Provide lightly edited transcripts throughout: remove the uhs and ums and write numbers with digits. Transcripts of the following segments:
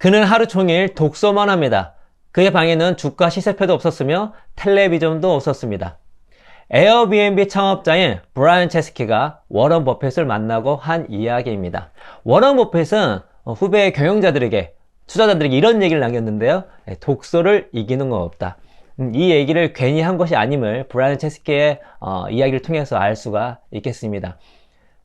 그는 하루 종일 독서만 합니다. 그의 방에는 주가 시세표도 없었으며 텔레비전도 없었습니다. 에어비앤비 창업자인 브라이언 체스키가 워런 버핏을 만나고 한 이야기입니다. 워런 버핏은 후배 경영자들에게, 투자자들에게 이런 얘기를 남겼는데요. 독서를 이기는 건 없다. 이 얘기를 괜히 한 것이 아님을 브라이언 체스키의 이야기를 통해서 알 수가 있겠습니다.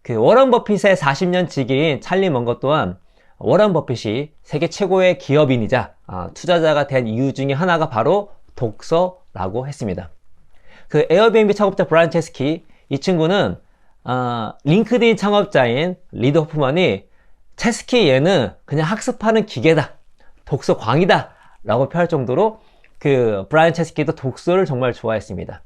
그 워런 버핏의 40년 지기인 찰리 먼거 또한 워런 버핏이 세계 최고의 기업인이자 투자자가 된 이유 중에 하나가 바로 독서라고 했습니다. 그 에어비앤비 창업자 브라이언 체스키, 이 친구는 링크드인 창업자인 리드 호프만이 체스키 얘는 그냥 학습하는 기계다, 독서광이다 라고 표할 정도로 그 브라이언 체스키도 독서를 정말 좋아했습니다.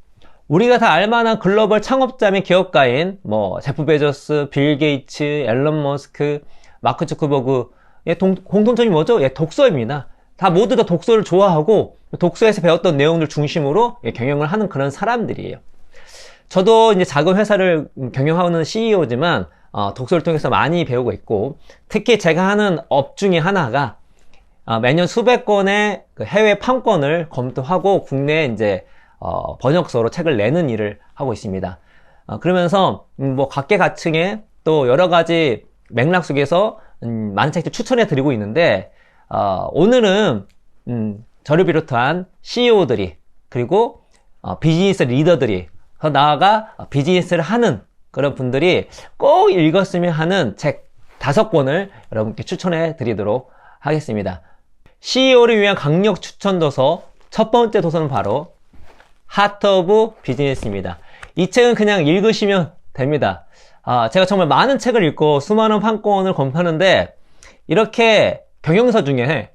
우리가 다 알만한 글로벌 창업자 및 기업가인 제프 베조스, 빌 게이츠, 앨런 머스크, 마크 zuckerberg의 공통점이 뭐죠? 독서입니다. 다 모두 다 독서를 좋아하고 독서에서 배웠던 내용들 중심으로 경영을 하는 그런 사람들이에요. 저도 이제 작은 회사를 경영하는 CEO지만 독서를 통해서 많이 배우고 있고, 특히 제가 하는 업 중에 하나가 매년 수백 권의 해외 판권을 검토하고 국내에 이제 번역서로 책을 내는 일을 하고 있습니다. 그러면서 각계각층의 또 여러 가지 맥락 속에서 많은 책들 추천해 드리고 있는데, 오늘은 저를 비롯한 CEO들이, 그리고 비즈니스 리더들이, 더 나아가 비즈니스를 하는 그런 분들이 꼭 읽었으면 하는 책 5권을 여러분께 추천해 드리도록 하겠습니다. CEO를 위한 강력 추천 도서 첫 번째 도서는 바로 하트 오브 비즈니스입니다. 이 책은 그냥 읽으시면 됩니다. 제가 정말 많은 책을 읽고 수많은 판권을 검토하는데, 이렇게 경영서 중에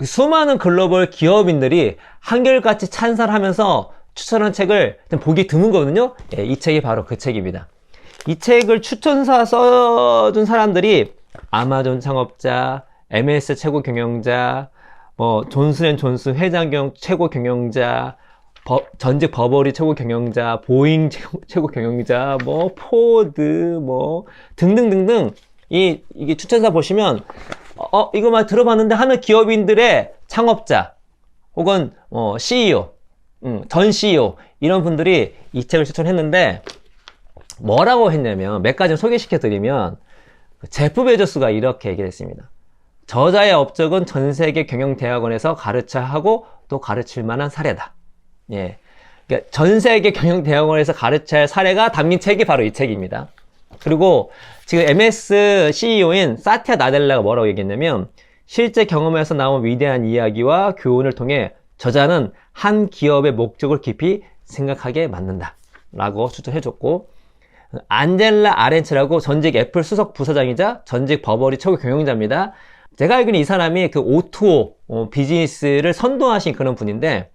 수많은 글로벌 기업인들이 한결같이 찬사하면서 추천한 책을 보기 드문거든요. 이 책이 바로 그 책입니다. 이 책을 추천사 써준 사람들이 아마존 창업자, MS 최고 경영자, 존슨앤존슨 회장 최고 경영자, 전직 버버리 최고 경영자, 보잉 최고 경영자, 포드, 등등등등, 이게 추천사 보시면, 이거만 들어봤는데 하는 기업인들의 창업자, 혹은, CEO, 전 CEO, 이런 분들이 이 책을 추천했는데, 뭐라고 했냐면, 몇 가지 소개시켜 드리면, 제프 베조스가 이렇게 얘기를 했습니다. 저자의 업적은 전 세계 경영대학원에서 가르쳐야 하고 또 가르칠 만한 사례다. 예. 그러니까 전 세계 경영대학원에서 가르쳐야 할 사례가 담긴 책이 바로 이 책입니다. 그리고 지금 MS CEO인 사티아 나델라가 뭐라고 얘기했냐면, 실제 경험에서 나온 위대한 이야기와 교훈을 통해 저자는 한 기업의 목적을 깊이 생각하게 만든다 라고 추천해줬고, 안젤라 아렌츠라고 전직 애플 수석 부사장이자 전직 버버리 최고 경영자입니다. 제가 알기로는 이 사람이 그 O2O 비즈니스를 선도하신 그런 분인데,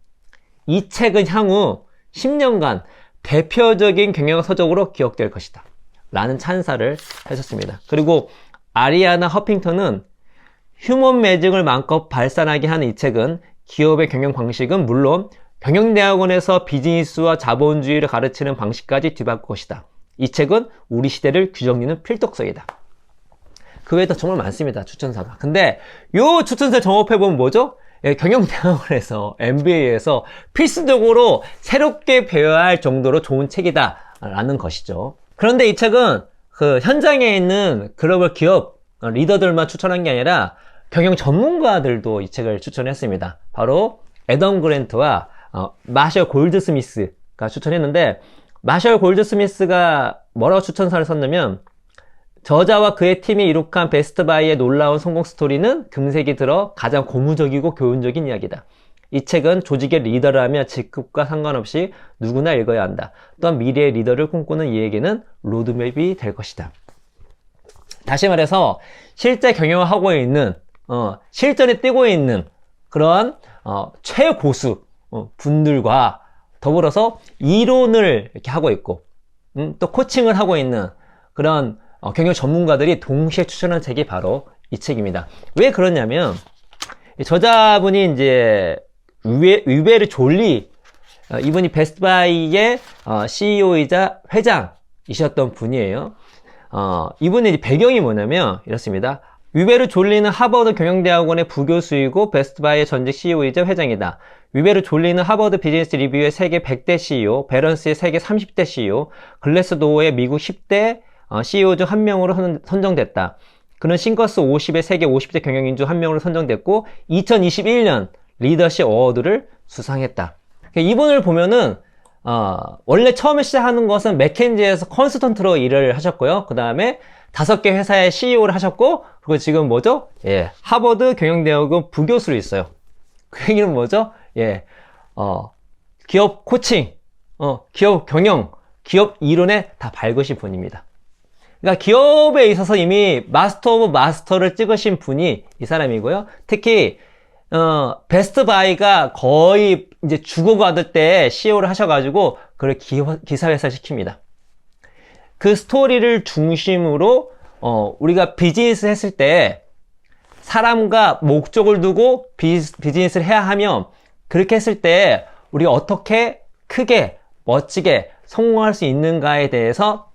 이 책은 향후 10년간 대표적인 경영 서적으로 기억될 것이다 라는 찬사를 하셨습니다. 그리고 아리아나 허핑턴은 휴먼 매직을 마음껏 발산하게 하는 이 책은 기업의 경영 방식은 물론 경영대학원에서 비즈니스와 자본주의를 가르치는 방식까지 뒤바꿀 것이다. 이 책은 우리 시대를 규정짓는 필독서이다. 그 외에도 정말 많습니다, 추천사가. 근데 요 추천사를 종합해보면 뭐죠? 경영대학원에서, MBA에서 필수적으로 새롭게 배워야 할 정도로 좋은 책이다 라는 것이죠. 그런데 이 책은 그 현장에 있는 글로벌 기업 리더들만 추천한 게 아니라 경영 전문가들도 이 책을 추천했습니다. 바로 애덤 그랜트와 마셜 골드스미스가 추천했는데, 마셜 골드스미스가 뭐라고 추천사를 썼냐면, 저자와 그의 팀이 이룩한 베스트바이의 놀라운 성공 스토리는 금세기 들어 가장 고무적이고 교훈적인 이야기다. 이 책은 조직의 리더라면 직급과 상관없이 누구나 읽어야 한다. 또한 미래의 리더를 꿈꾸는 이에게는 로드맵이 될 것이다. 다시 말해서 실제 경영을 하고 있는, 실전에 뛰고 있는 그러한 최고수 분들과 더불어서 이론을 이렇게 하고 있고, 또 코칭을 하고 있는 그런 경영 전문가들이 동시에 추천한 책이 바로 이 책입니다. 왜 그러냐면, 저자분이 이제 위베르 졸리, 이분이 베스트바이의 CEO이자 회장이셨던 분이에요. 이분의 배경이 뭐냐면 이렇습니다. 위베르 졸리는 하버드 경영대학원의 부교수이고 베스트바이의 전직 CEO이자 회장이다. 위베르 졸리는 하버드 비즈니스 리뷰의 세계 100대 CEO, 밸런스의 세계 30대 CEO, 글래스도어의 미국 10대 CEO 중 한 명으로 선정됐다. 그는 싱커스 50의 세계 50대 경영인 중 한 명으로 선정됐고 2021년 리더십 어워드를 수상했다. 이분을 보면은 원래 처음에 시작하는 것은 맥켄지에서 컨설턴트로 일을 하셨고요. 그 다음에 5개 회사의 CEO를 하셨고, 그리고 지금 뭐죠? 예, 하버드 경영대학원 부교수로 있어요. 그 얘기는 뭐죠? 예, 기업 코칭, 기업 경영, 기업 이론에 다 밝으신 분입니다. 그러니까 기업에 있어서 이미 마스터 오브 마스터를 찍으신 분이 이 사람이고요. 특히 베스트바이가 거의 이제 죽어가던 때 CEO를 하셔가지고 그걸 기사회사 시킵니다. 그 스토리를 중심으로 우리가 비즈니스 했을 때 사람과 목적을 두고 비즈니스를 해야 하면 그렇게 했을 때 우리가 어떻게 크게 멋지게 성공할 수 있는가에 대해서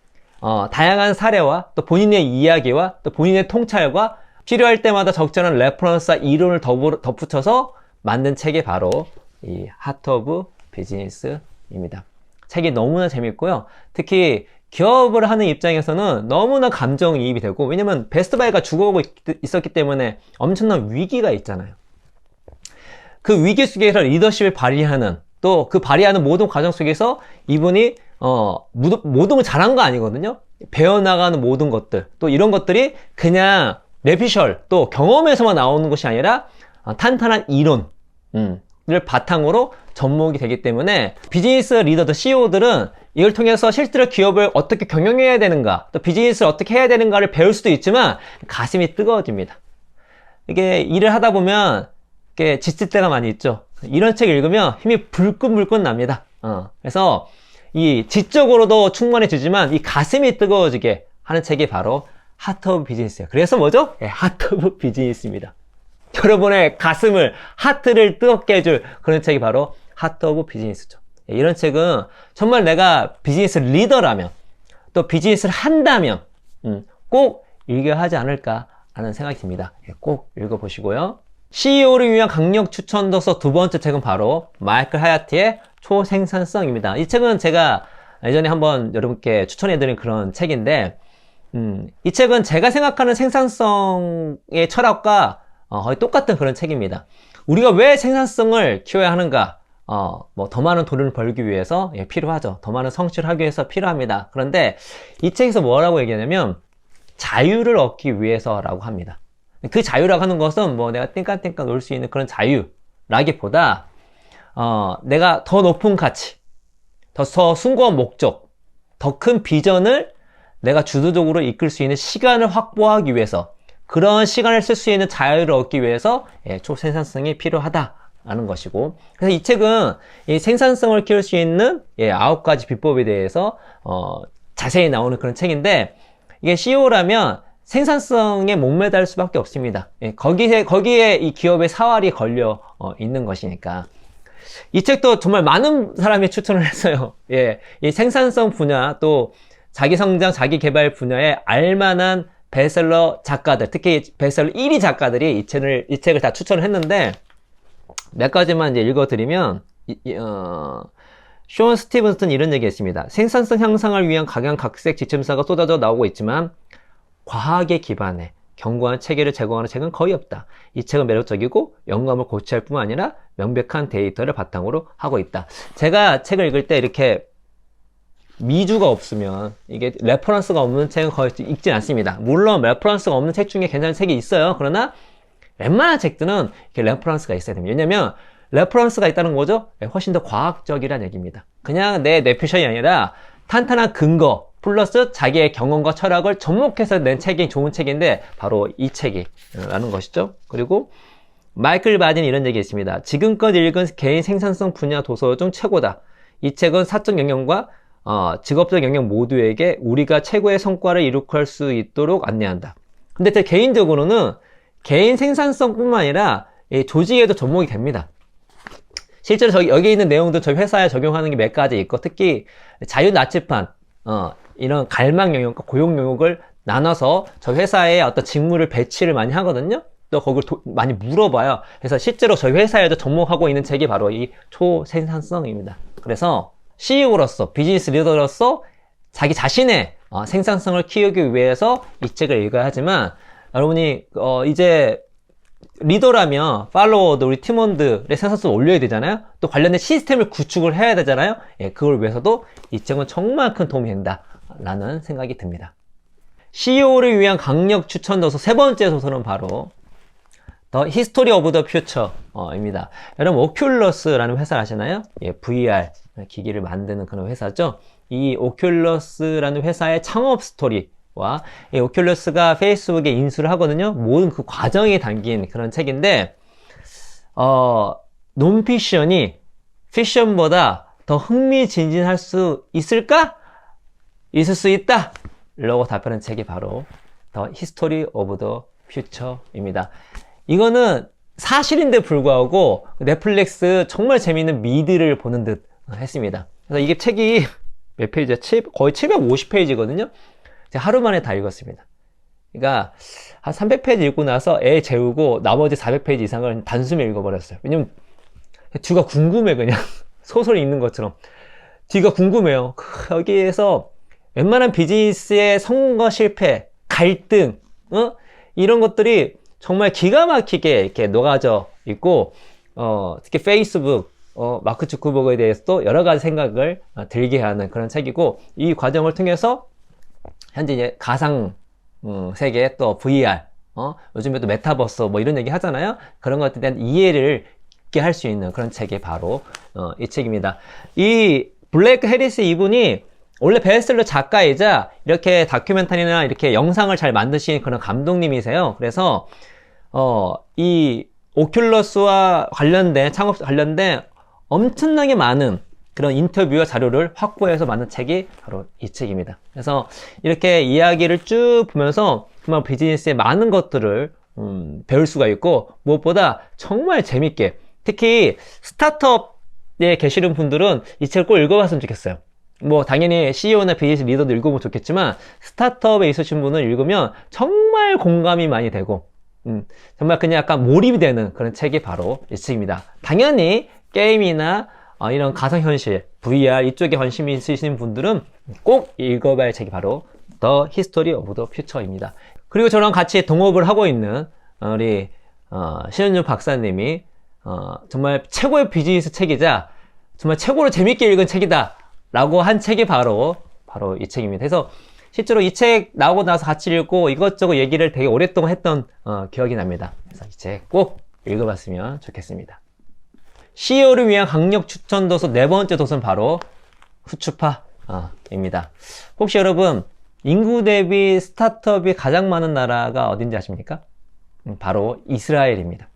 다양한 사례와 또 본인의 이야기와 또 본인의 통찰과 필요할 때마다 적절한 레퍼런스와 이론을 덧붙여서 만든 책이 바로 이 하트 오브 비즈니스입니다. 책이 너무나 재밌고요. 특히 기업을 하는 입장에서는 너무나 감정이입이 되고, 왜냐면 베스트바이가 죽어가고 있었기 때문에 엄청난 위기가 있잖아요. 그 위기 속에서 리더십을 발휘하는, 또 그 발휘하는 모든 과정 속에서 이분이 모든 걸 잘한 거 아니거든요. 배워나가는 모든 것들, 또 이런 것들이 그냥 뇌피셜, 또 경험에서만 나오는 것이 아니라 탄탄한 이론을 바탕으로 접목이 되기 때문에 비즈니스 리더들, CEO들은 이걸 통해서 실제로 기업을 어떻게 경영해야 되는가, 또 비즈니스를 어떻게 해야 되는가를 배울 수도 있지만 가슴이 뜨거워집니다. 이게 일을 하다 보면 이렇게 지칠 때가 많이 있죠. 이런 책 읽으면 힘이 불끈불끈 납니다. 그래서 이 지적으로도 충만해지지만 이 가슴이 뜨거워지게 하는 책이 바로 하트 오브 비즈니스예요. 그래서 뭐죠? 네, 하트 오브 비즈니스입니다. 여러분의 가슴을, 하트를 뜨겁게 해줄 그런 책이 바로 하트 오브 비즈니스죠. 이런 책은 정말 내가 비즈니스 리더라면, 또 비즈니스를 한다면 꼭 읽어야 하지 않을까 하는 생각이 듭니다. 꼭 읽어보시고요. CEO를 위한 강력 추천 도서 두 번째 책은 바로 마이클 하야트의 초생산성입니다. 이 책은 제가 예전에 한번 여러분께 추천해드린 그런 책인데, 이 책은 제가 생각하는 생산성의 철학과 거의 똑같은 그런 책입니다. 우리가 왜 생산성을 키워야 하는가? 더 많은 돈을 벌기 위해서 필요하죠. 더 많은 성취를 하기 위해서 필요합니다. 그런데 이 책에서 뭐라고 얘기하냐면 자유를 얻기 위해서라고 합니다. 그 자유라고 하는 것은 내가 띵까띵까 놀 수 있는 그런 자유라기보다 내가 더 높은 가치, 더 숭고한 목적, 더 큰 비전을 내가 주도적으로 이끌 수 있는 시간을 확보하기 위해서, 그런 시간을 쓸 수 있는 자유를 얻기 위해서 초생산성이 필요하다라는 것이고, 그래서 이 책은 이 생산성을 키울 수 있는 9가지 비법에 대해서 자세히 나오는 그런 책인데, 이게 CEO라면 생산성에 목매달 수밖에 없습니다. 거기에 이 기업의 사활이 걸려 있는 것이니까. 이 책도 정말 많은 사람이 추천을 했어요. 이 생산성 분야, 또 자기 성장, 자기 개발 분야에 알만한 베스트셀러 작가들, 특히 베스트셀러 1위 작가들이 이 책을 다 추천을 했는데, 몇 가지만 이제 읽어드리면, 쇼 스티븐슨 이런 얘기 했습니다. 생산성 향상을 위한 각양각색 지침서가 쏟아져 나오고 있지만, 과학에 기반해 견고한 체계를 제공하는 책은 거의 없다. 이 책은 매력적이고 영감을 고취할 뿐만 아니라 명백한 데이터를 바탕으로 하고 있다. 제가 책을 읽을 때 이렇게 미주가 없으면, 이게 레퍼런스가 없는 책은 거의 읽진 않습니다. 물론 레퍼런스가 없는 책 중에 괜찮은 책이 있어요. 그러나 웬만한 책들은 이렇게 레퍼런스가 있어야 됩니다. 왜냐면 레퍼런스가 있다는 거죠, 훨씬 더 과학적이라는 얘기입니다. 그냥 내 뇌피셜이 아니라 탄탄한 근거 플러스 자기의 경험과 철학을 접목해서 낸 책이 좋은 책인데, 바로 이 책이라는 것이죠. 그리고 마이클 바딘이 이런 얘기 했습니다. 지금껏 읽은 개인 생산성 분야 도서 중 최고다. 이 책은 사적 영역과 직업적 영역 모두에게 우리가 최고의 성과를 이룩할 수 있도록 안내한다. 근데 제 개인적으로는 개인 생산성뿐만 아니라 조직에도 접목이 됩니다. 실제로 여기 있는 내용도 저희 회사에 적용하는 게 몇 가지 있고, 특히 자유 나치판, 이런 갈망 영역과 고용 영역을 나눠서 저 회사에 어떤 직무를 배치를 많이 하거든요. 또 거기를 많이 물어봐요. 그래서 실제로 저희 회사에도 접목하고 있는 책이 바로 이 초생산성입니다. 그래서 CEO로서, 비즈니스 리더로서 자기 자신의 생산성을 키우기 위해서 이 책을 읽어야 하지만, 여러분이 이제 리더라면 팔로워도 우리 팀원들의 생산성을 올려야 되잖아요. 또 관련된 시스템을 구축을 해야 되잖아요. 예, 그걸 위해서도 이 책은 정말 큰 도움이 된다 라는 생각이 듭니다. CEO를 위한 강력 추천 도서 세 번째 소설은 바로 The History of the Future입니다. 여러분 오큘러스라는 회사 아시나요? 예, VR 기기를 만드는 그런 회사죠. 이 오큘러스라는 회사의 창업 스토리와 이 오큘러스가 페이스북에 인수를 하거든요. 모든 그 과정이 담긴 그런 책인데 논피션이 피션보다 더 흥미진진할 수 있을까? 있을 수 있다! 라고 답하는 책이 바로 The History of the Future입니다. 이거는 사실인데 불구하고 넷플릭스 정말 재미있는 미드를 보는 듯 했습니다. 그래서 이게 책이 몇 페이지야? 거의 750페이지거든요. 제가 하루 만에 다 읽었습니다. 그러니까 한 300페이지 읽고 나서 애 재우고 나머지 400페이지 이상을 단숨에 읽어버렸어요. 왜냐면 뒤가 궁금해. 그냥 소설 읽는 것처럼 뒤가 궁금해요. 여기에서 웬만한 비즈니스의 성공과 실패, 갈등, 이런 것들이 정말 기가 막히게 이렇게 녹아져 있고, 특히 페이스북, 마크 주커버그에 대해서도 여러 가지 생각을 들게 하는 그런 책이고, 이 과정을 통해서 현재 이제 가상 세계 또 VR, 요즘에 또 메타버스 뭐 이런 얘기 하잖아요. 그런 것들에 대한 이해를 있게 할 수 있는 그런 책이 바로 이 책입니다. 이 블레이크 해리스 이분이 원래 베스트셀러 작가이자 이렇게 다큐멘터리나 이렇게 영상을 잘 만드신 그런 감독님이세요. 그래서 이 오큘러스와 관련된 창업 관련된 엄청나게 많은 그런 인터뷰와 자료를 확보해서 만든 책이 바로 이 책입니다. 그래서 이렇게 이야기를 쭉 보면서 정말 비즈니스의 많은 것들을 배울 수가 있고, 무엇보다 정말 재밌게, 특히 스타트업에 계시는 분들은 이 책을 꼭 읽어봤으면 좋겠어요. 뭐 당연히 CEO나 비즈니스 리더도 읽어보면 좋겠지만 스타트업에 있으신 분을 읽으면 정말 공감이 많이 되고 정말 그냥 약간 몰입이 되는 그런 책이 바로 이 책입니다. 당연히 게임이나 이런 가상현실, VR 이쪽에 관심이 있으신 분들은 꼭 읽어봐야 할 책이 바로 The History of the Future입니다. 그리고 저랑 같이 동업을 하고 있는 우리 신현준 박사님이 정말 최고의 비즈니스 책이자 정말 최고로 재밌게 읽은 책이다 라고 한 책이 바로 이 책입니다. 그래서 실제로 이 책 나오고 나서 같이 읽고 이것저것 얘기를 되게 오랫동안 했던 기억이 납니다. 그래서 이 책 꼭 읽어봤으면 좋겠습니다. CEO를 위한 강력 추천 도서 네 번째 도서는 바로 후추파입니다. 혹시 여러분 인구 대비 스타트업이 가장 많은 나라가 어딘지 아십니까? 바로 이스라엘입니다.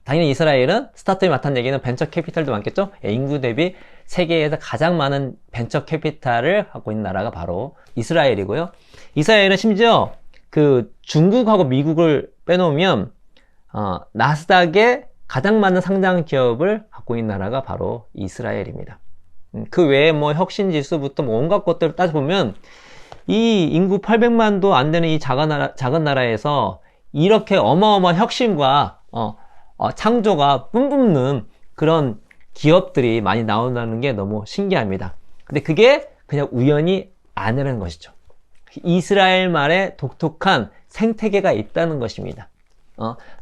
당연히 이스라엘은 스타트업이 많다는 얘기는 벤처 캐피탈도 많겠죠? 인구 대비 세계에서 가장 많은 벤처 캐피탈을 갖고 있는 나라가 바로 이스라엘이고요. 이스라엘은 심지어 그 중국하고 미국을 빼놓으면 나스닥에 가장 많은 상장 기업을 갖고 있는 나라가 바로 이스라엘입니다. 그 외에 뭐 혁신 지수부터 뭐 온갖 것들을 따져보면 이 인구 800만도 안 되는 이 작은 나라에서 이렇게 어마어마한 혁신과 창조가 뿜뿜는 그런 기업들이 많이 나온다는 게 너무 신기합니다. 근데 그게 그냥 우연이 아니라는 것이죠. 이스라엘만의 독특한 생태계가 있다는 것입니다.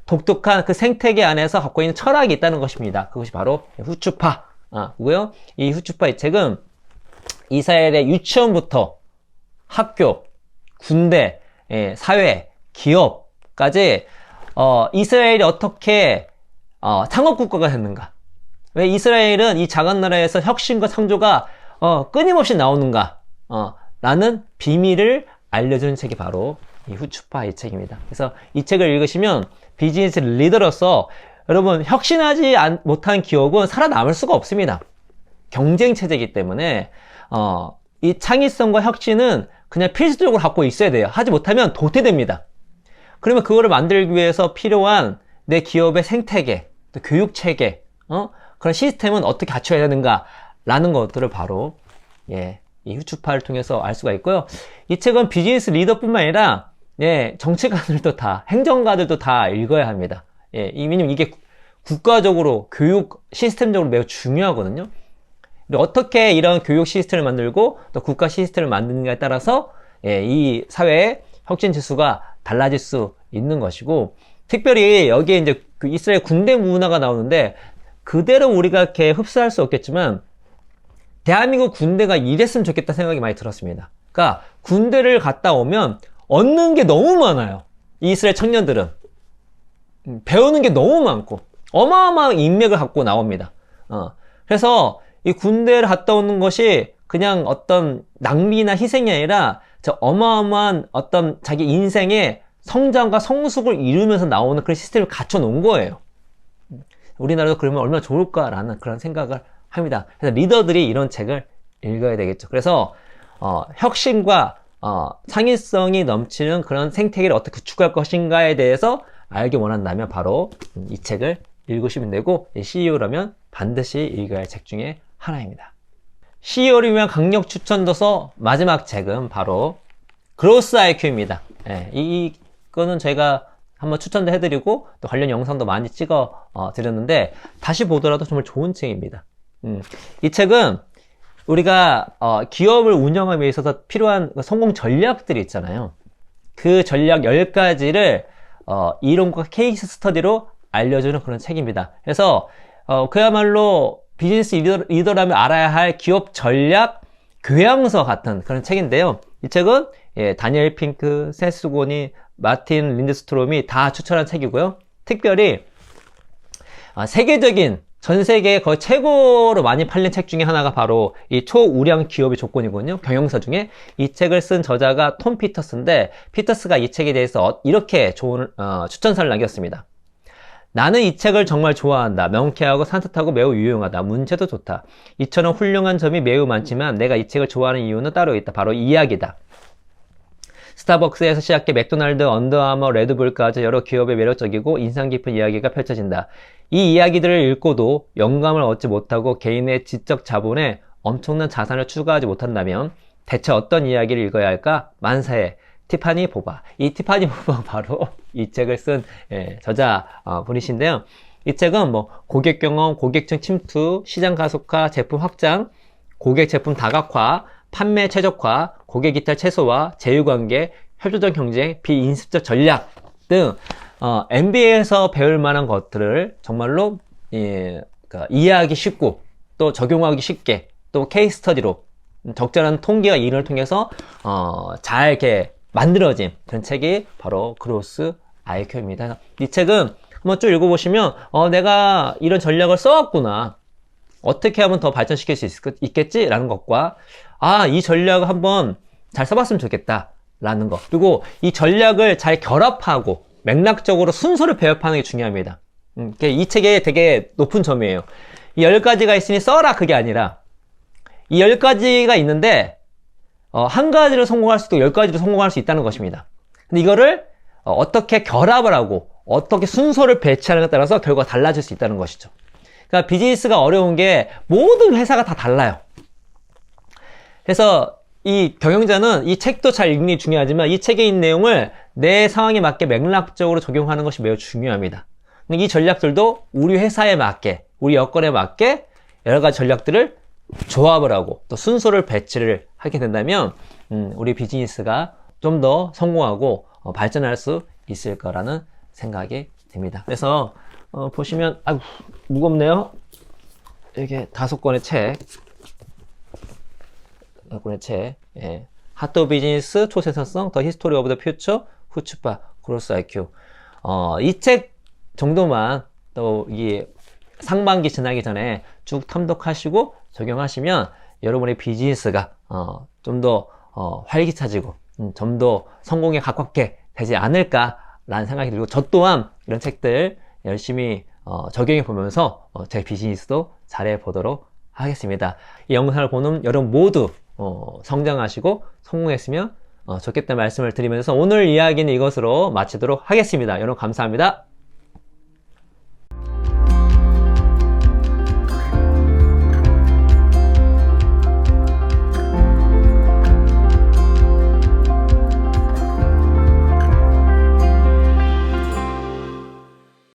독특한 그 생태계 안에서 갖고 있는 철학이 있다는 것입니다. 그것이 바로 후추파고요. 이 후추파 이 책은 이스라엘의 유치원부터 학교, 군대, 사회, 기업까지 이스라엘이 어떻게 창업 국가가 됐는가? 왜 이스라엘은 이 작은 나라에서 혁신과 창조가 끊임없이 나오는가? 라는 비밀을 알려주는 책이 바로 이 후추파 이 책입니다. 그래서 이 책을 읽으시면 비즈니스 리더로서 여러분 혁신하지 못한 기업은 살아남을 수가 없습니다. 경쟁 체제이기 때문에 이 창의성과 혁신은 그냥 필수적으로 갖고 있어야 돼요. 하지 못하면 도태됩니다. 그러면 그거를 만들기 위해서 필요한 내 기업의 생태계, 또 교육체계, 그런 시스템은 어떻게 갖춰야 되는가 라는 것들을 바로 이 후추파를 통해서 알 수가 있고요. 이 책은 비즈니스 리더뿐만 아니라 정치가들도 다, 행정가들도 다 읽어야 합니다. 왜냐면 이게 국가적으로 교육 시스템적으로 매우 중요하거든요. 어떻게 이런 교육 시스템을 만들고 또 국가 시스템을 만드는가에 따라서 이 사회의 혁신 지수가 달라질 수 있는 것이고, 특별히 여기에 이제 그 이스라엘 군대 문화가 나오는데 그대로 우리가 이렇게 흡수할 수 없겠지만 대한민국 군대가 이랬으면 좋겠다 생각이 많이 들었습니다. 그러니까 군대를 갔다 오면 얻는 게 너무 많아요. 이스라엘 청년들은 배우는 게 너무 많고 어마어마한 인맥을 갖고 나옵니다. 그래서 이 군대를 갔다 오는 것이 그냥 어떤 낭비나 희생이 아니라 저 어마어마한 어떤 자기 인생의 성장과 성숙을 이루면서 나오는 그런 시스템을 갖춰 놓은 거예요. 우리나라도 그러면 얼마나 좋을까라는 그런 생각을 합니다. 그래서 리더들이 이런 책을 읽어야 되겠죠. 그래서 혁신과 창의성이 넘치는 그런 생태계를 어떻게 구축할 것인가에 대해서 알기 원한다면 바로 이 책을 읽으시면 되고, CEO라면 반드시 읽어야 할 책 중에 하나입니다. CEO를 위한 강력 추천 도서 마지막 책은 바로 그로스 IQ입니다. 이거는 제가 한번 추천도 해드리고 또 관련 영상도 많이 찍어 드렸는데 다시 보더라도 정말 좋은 책입니다. 이 책은 우리가 기업을 운영하기 위해 있어서 필요한 성공 전략들이 있잖아요. 그 전략 10가지를 이론과 케이스 스터디로 알려주는 그런 책입니다. 그래서 그야말로 비즈니스 리더라면 알아야 할 기업 전략 교양서 같은 그런 책인데요. 이 책은 다니엘 핑크, 세스 고니, 마틴 린드스트롬이 다 추천한 책이고요. 특별히 세계적인, 전 세계에 거의 최고로 많이 팔린 책 중에 하나가 바로 이 초우량 기업의 조건이거든요. 경영서 중에. 이 책을 쓴 저자가 톰 피터스인데, 피터스가 이 책에 대해서 이렇게 좋은 추천사를 남겼습니다. 나는 이 책을 정말 좋아한다. 명쾌하고 산뜻하고 매우 유용하다. 문체도 좋다. 이처럼 훌륭한 점이 매우 많지만 내가 이 책을 좋아하는 이유는 따로 있다. 바로 이야기다. 스타벅스에서 시작해 맥도날드, 언더아머, 레드불까지 여러 기업의 매력적이고 인상 깊은 이야기가 펼쳐진다. 이 이야기들을 읽고도 영감을 얻지 못하고 개인의 지적 자본에 엄청난 자산을 추가하지 못한다면 대체 어떤 이야기를 읽어야 할까? 만사에 티파니 보바. 이 티파니 보바가 바로 이 책을 쓴 저자 분이신데요. 이 책은 고객 경험, 고객층 침투, 시장 가속화, 제품 확장, 고객 제품 다각화, 판매 최적화, 고객 이탈 최소화, 제휴관계, 협조적 경쟁, 비인습적 전략 등 MBA에서 배울 만한 것들을 정말로 이해하기 쉽고 또 적용하기 쉽게 또 케이스 스터디로 적절한 통계와 이론을 통해서 잘 이렇게 만들어진 그런 책이 바로 그로스 IQ입니다. 이 책은 한번 쭉 읽어보시면 내가 이런 전략을 써왔구나, 어떻게 하면 더 발전시킬 수 있겠지? 라는 것과 이 전략을 한번 잘 써봤으면 좋겠다 라는 것, 그리고 이 전략을 잘 결합하고 맥락적으로 순서를 배합하는 게 중요합니다. 이 책의 되게 높은 점이에요. 이 10가지가 있으니 써라, 그게 아니라 이 10가지가 있는데 한 가지를 성공할 수도 10가지를 성공할 수 있다는 것입니다. 근데 이거를 어떻게 결합을 하고 어떻게 순서를 배치하는에 따라서 결과가 달라질 수 있다는 것이죠. 그러니까 비즈니스가 어려운 게 모든 회사가 다 달라요. 그래서 이 경영자는 이 책도 잘 읽는 게 중요하지만 이 책에 있는 내용을 내 상황에 맞게 맥락적으로 적용하는 것이 매우 중요합니다. 근데 이 전략들도 우리 회사에 맞게, 우리 여건에 맞게 여러 가지 전략들을 조합을 하고 또 순서를 배치를 하게 된다면 우리 비즈니스가 좀 더 성공하고 발전할 수 있을 거라는 생각이 듭니다. 그래서 보시면 무겁네요. 이게 5권의 책, 하트 오브 비즈니스, 초생산성, 더 히스토리 오브 더 퓨처, 후츠파, 그로스 IQ. 이 책 정도만 또 이 상반기 지나기 전에 쭉 탐독하시고 적용하시면 여러분의 비즈니스가 좀 더 활기차지고 좀 더 성공에 가깝게 되지 않을까라는 생각이 들고, 저 또한 이런 책들 열심히 적용해 보면서 제 비즈니스도 잘해 보도록 하겠습니다. 이 영상을 보는 여러분 모두 성장하시고 성공했으면 좋겠다는 말씀을 드리면서 오늘 이야기는 이것으로 마치도록 하겠습니다. 여러분 감사합니다.